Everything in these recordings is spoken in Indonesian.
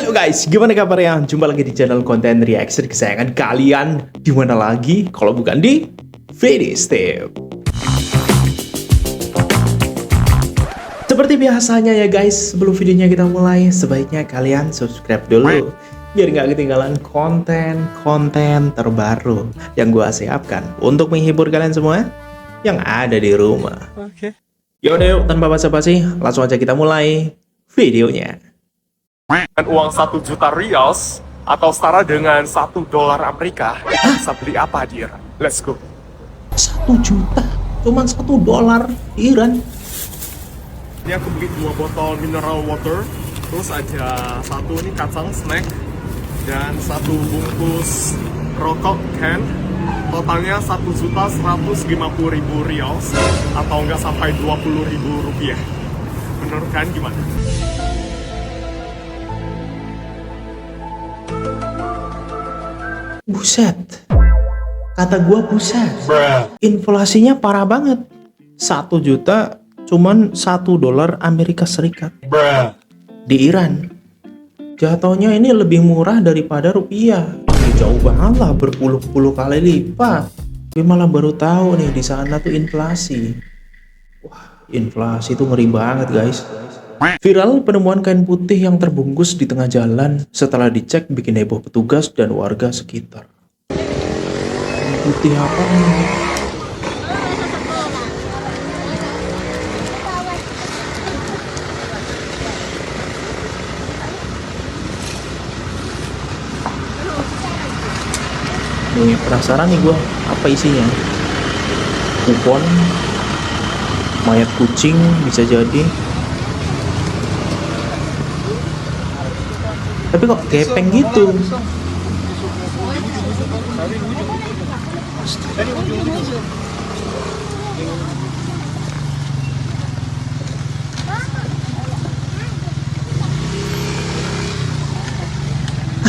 Yo guys, gimana kabarnya? Jumpa lagi di channel konten reaction kesayangan kalian. Di mana lagi kalau bukan di VDStep. Seperti biasanya ya guys, sebelum videonya kita mulai, sebaiknya kalian subscribe dulu biar nggak ketinggalan konten-konten terbaru yang gua siapkan untuk menghibur kalian semua yang ada di rumah. Oke. Yaudah yuk, tanpa basa-basi, langsung aja kita mulai videonya. Dan uang 1 juta rials atau setara dengan 1 dolar Amerika, bisa beli apa di Iran? Let's go. 1 juta, cuman 1 dolar Iran. Ini aku beli 2 botol mineral water, terus ada satu ini kacang snack, dan 1 bungkus rokok can. Totalnya 1.150.000 rials atau nggak sampai 20.000 rupiah. Menurut kalian gimana? Buset, kata gua buset. Inflasinya parah banget. 1 juta cuman 1 dolar Amerika Serikat. Di Iran jatuhnya ini lebih murah daripada rupiah. Jauh banget lah, berpuluh-puluh kali lipat. Gue malah baru tahu nih di sana tuh inflasi. Wah, inflasi tuh ngeri banget guys. Viral penemuan kain putih yang terbungkus di tengah jalan setelah dicek bikin heboh petugas dan warga sekitar. Kain putih apa nih? Nih, penasaran nih gue, apa isinya? Kupon, mayat kucing bisa jadi. Tapi kok gepeng gitu?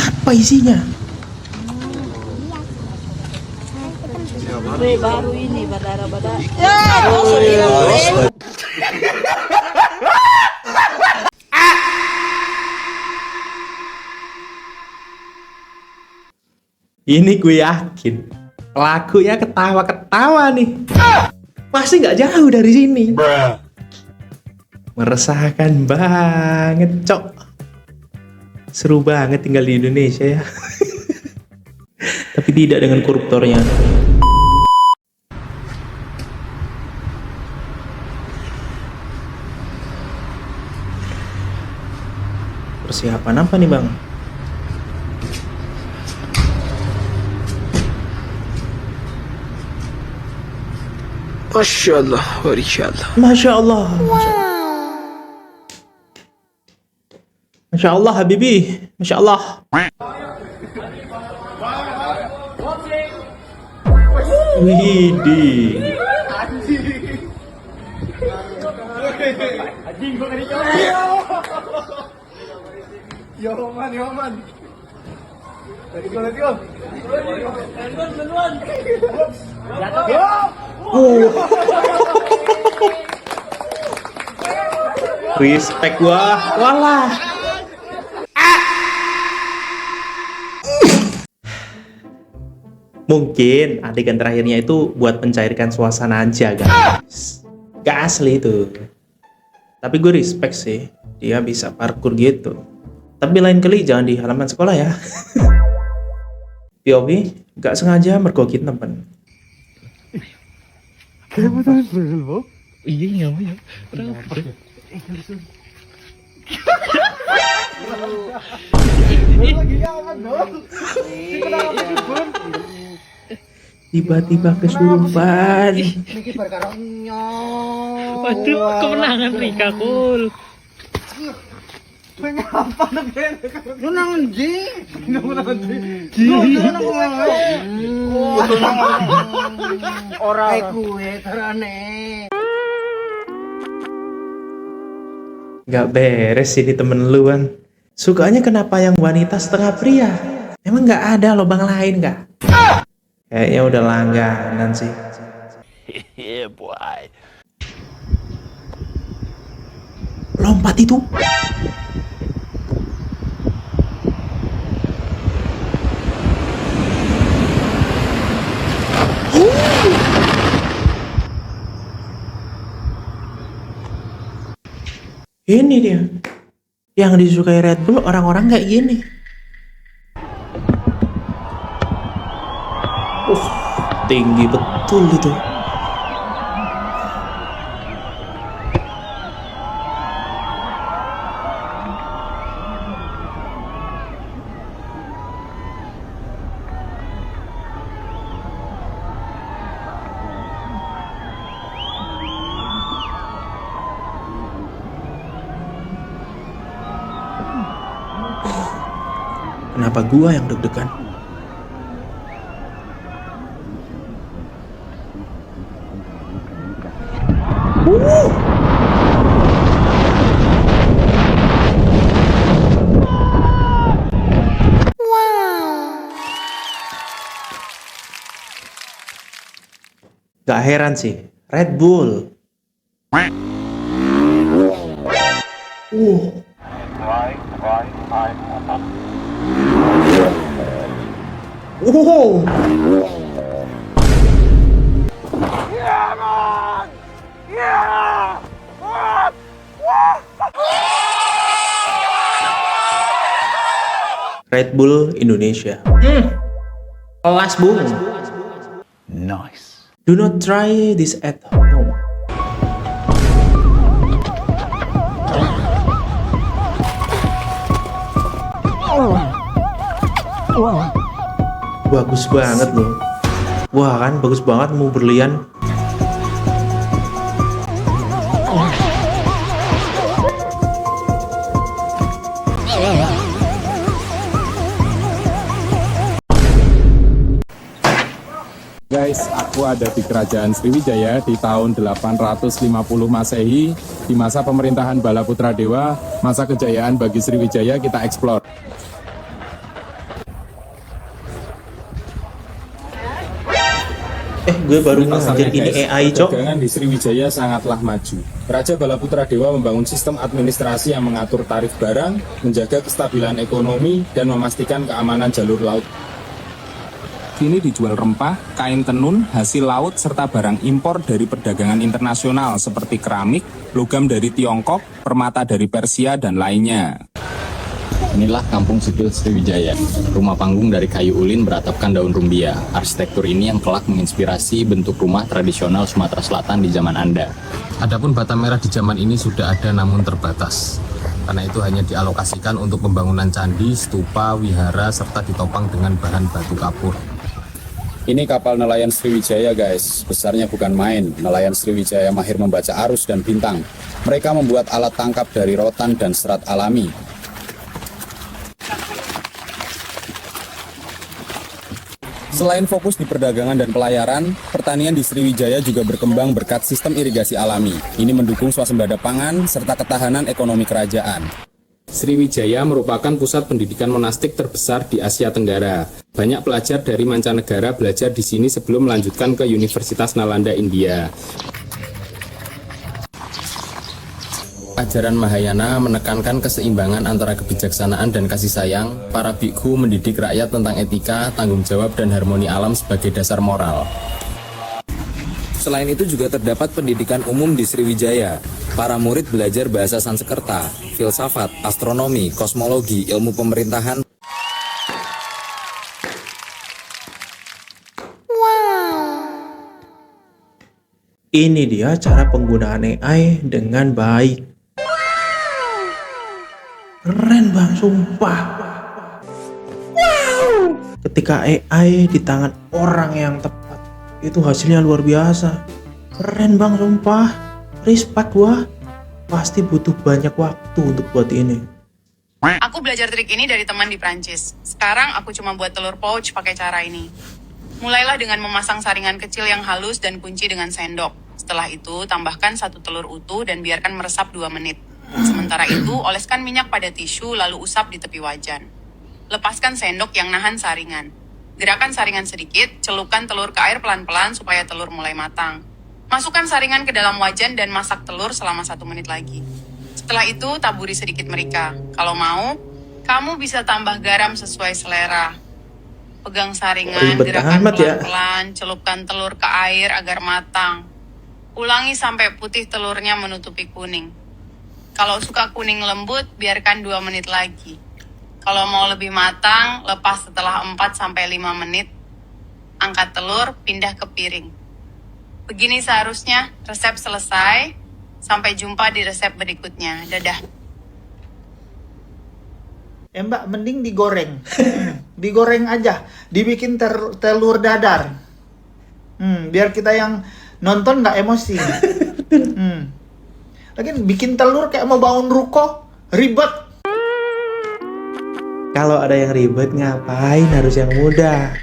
Apa isinya? Baru ini badara-badara. Ini gue yakin pelakunya ketawa-ketawa nih. Pasti nggak jauh dari sini. Meresahkan banget, cok. Seru banget tinggal di Indonesia ya. Tapi tidak dengan koruptornya. Persiapan apa nih bang? Masya Allah, Masya Allah. Masya Allah Habibi. Masya Allah. Widih. Yo man. Let's go. Respect gua. Walah. Mungkin adegan terakhirnya itu buat mencairkan suasana aja guys. Gak asli itu. Tapi gue respect sih, dia bisa parkour gitu. Tapi lain kali jangan di halaman sekolah ya. POV gak sengaja mergokin temen. iya ya. Tiba-tiba kesurupan. Waduh, kemenangan Rika Kul. Gak beres sih di temen lu kan. Sukanya kenapa yang wanita setengah pria? Emang gak ada lubang lain gak? Kayaknya udah langganan sih. Lompat itu. Ini dia. Yang disukai Red Bull orang-orang kayak gini. Tinggi betul itu. Kenapa gua yang deg-degan? Gak heran sih, Red Bull. Wow. Red Bull Indonesia. Kelas bung. Nice. Do not try this at home. Bagus banget loh. Wah kan bagus banget mau berlian. Guys, aku ada di Kerajaan Sriwijaya di tahun 850 Masehi, di masa pemerintahan Balaputra Dewa, masa kejayaan bagi Sriwijaya kita eksplor. Gue baru ngajar ini AI, Cok. Perdagangan di Sriwijaya sangatlah maju. Raja Balaputra Dewa membangun sistem administrasi yang mengatur tarif barang, menjaga kestabilan ekonomi, dan memastikan keamanan jalur laut. Kini dijual rempah, kain tenun, hasil laut, serta barang impor dari perdagangan internasional seperti keramik, logam dari Tiongkok, permata dari Persia, dan lainnya. Inilah Kampung Sipil Sriwijaya, rumah panggung dari kayu ulin beratapkan daun rumbia. Arsitektur ini yang kelak menginspirasi bentuk rumah tradisional Sumatera Selatan di zaman Anda. Adapun bata merah di zaman ini sudah ada namun terbatas. Karena itu hanya dialokasikan untuk pembangunan candi, stupa, wihara, serta ditopang dengan bahan batu kapur. Ini kapal nelayan Sriwijaya guys, besarnya bukan main. Nelayan Sriwijaya mahir membaca arus dan bintang. Mereka membuat alat tangkap dari rotan dan serat alami. Selain fokus di perdagangan dan pelayaran, pertanian di Sriwijaya juga berkembang berkat sistem irigasi alami. Ini mendukung swasembada pangan serta ketahanan ekonomi kerajaan. Sriwijaya merupakan pusat pendidikan monastik terbesar di Asia Tenggara. Banyak pelajar dari mancanegara belajar di sini sebelum melanjutkan ke Universitas Nalanda, India. Ajaran Mahayana menekankan keseimbangan antara kebijaksanaan dan kasih sayang. Para bikhu mendidik rakyat tentang etika, tanggung jawab, dan harmoni alam sebagai dasar moral. Selain itu juga terdapat pendidikan umum di Sriwijaya. Para murid belajar bahasa Sanskerta, filsafat, astronomi, kosmologi, ilmu pemerintahan. Ini dia cara penggunaan AI dengan baik. Keren bang, sumpah. Ketika AI di tangan orang yang tepat, itu hasilnya luar biasa. Keren bang, sumpah. Respect gua. Pasti butuh banyak waktu untuk buat ini. Aku belajar trik ini dari teman di Prancis. Sekarang aku cuma buat telur pouch pakai cara ini. Mulailah dengan memasang saringan kecil yang halus dan kunci dengan sendok. Setelah itu, tambahkan 1 telur utuh dan biarkan meresap 2 menit. Sementara itu, oleskan minyak pada tisu lalu usap di tepi wajan. Lepaskan sendok yang nahan saringan. Gerakan saringan sedikit, celupkan telur ke air pelan-pelan supaya telur mulai matang. Masukkan saringan ke dalam wajan dan masak telur selama 1 menit lagi. Setelah itu, taburi sedikit merica. Kalau mau, kamu bisa tambah garam sesuai selera. Pegang saringan, Ribet gerakan amat ya. pelan-pelan, celupkan telur ke air agar matang. Ulangi sampai putih telurnya menutupi kuning. Kalau suka kuning lembut, biarkan 2 menit lagi. Kalau mau lebih matang, lepas setelah 4-5 menit. Angkat telur, pindah ke piring. Begini seharusnya resep selesai. Sampai jumpa di resep berikutnya. Dadah. Mbak, mending digoreng. Digoreng aja. Dibikin telur dadar. Biar kita yang nonton nggak emosi. Lagian bikin telur kayak mau bangun ruko, ribet. Kalau ada yang ribet ngapain, harus yang mudah.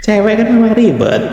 Cewek kan memang ribet.